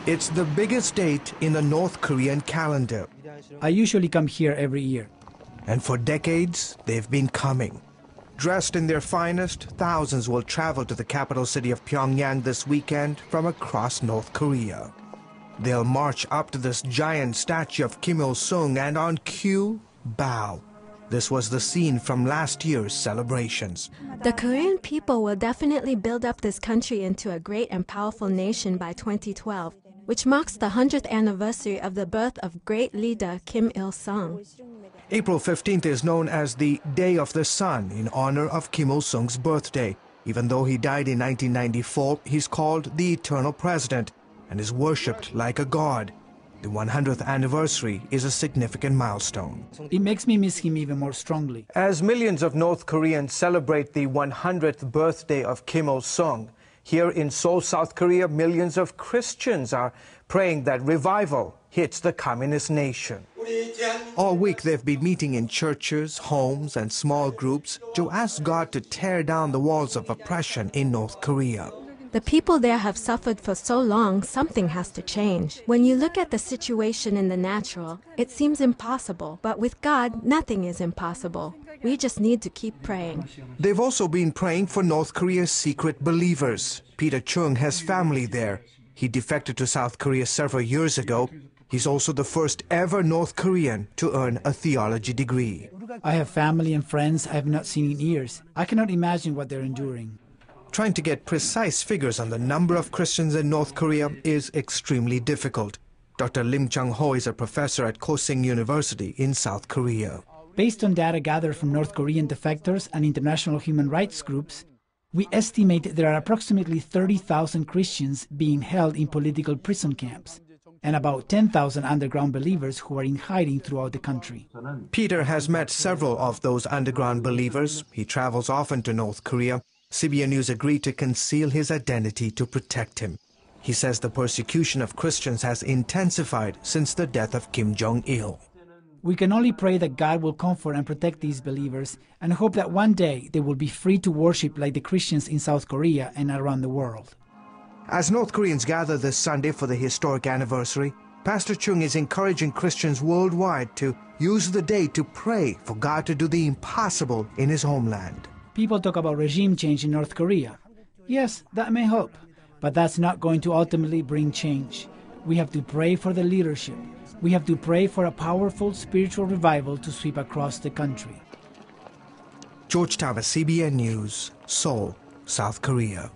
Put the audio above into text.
It's the biggest date in the North Korean calendar. I usually come here every year. And for decades, they've been coming. Dressed in their finest, thousands will travel to the capital city of Pyongyang this weekend from across North Korea. They'll march up to this giant statue of Kim Il-sung and on cue, bow. This was the scene from last year's celebrations. The Korean people will definitely build up this country into a great and powerful nation by 2012, which marks the 100th anniversary of the birth of great leader Kim Il-sung. April 15th is known as the Day of the Sun in honor of Kim Il-sung's birthday. Even though he died in 1994, he's called the Eternal President and is worshipped like a god. The 100th anniversary is a significant milestone. It makes me miss him even more strongly. As millions of North Koreans celebrate the 100th birthday of Kim Il-sung, here in Seoul, South Korea, millions of Christians are praying that revival hits the communist nation. All week they've been meeting in churches, homes, and small groups to ask God to tear down the walls of oppression in North Korea. The people there have suffered for so long, something has to change. When you look at the situation in the natural, it seems impossible. But with God, nothing is impossible. We just need to keep praying. They've also been praying for North Korea's secret believers. Peter Chung has family there. He defected to South Korea several years ago. He's also the first ever North Korean to earn a theology degree. I have family and friends I have not seen in years. I cannot imagine what they're enduring. Trying to get precise figures on the number of Christians in North Korea is extremely difficult. Dr. Lim Chung-ho is a professor at Kosin University in South Korea. Based on data gathered from North Korean defectors and international human rights groups, we estimate there are approximately 30,000 Christians being held in political prison camps, and about 10,000 underground believers who are in hiding throughout the country. Peter has met several of those underground believers. He travels often to North Korea. CBN News agreed to conceal his identity to protect him. He says the persecution of Christians has intensified since the death of Kim Jong-il. We can only pray that God will comfort and protect these believers and hope that one day they will be free to worship like the Christians in South Korea and around the world. As North Koreans gather this Sunday for the historic anniversary, Pastor Chung is encouraging Christians worldwide to use the day to pray for God to do the impossible in his homeland. People talk about regime change in North Korea. Yes, that may help, but that's not going to ultimately bring change. We have to pray for the leadership. We have to pray for a powerful spiritual revival to sweep across the country. George Thomas, CBN News, Seoul, South Korea.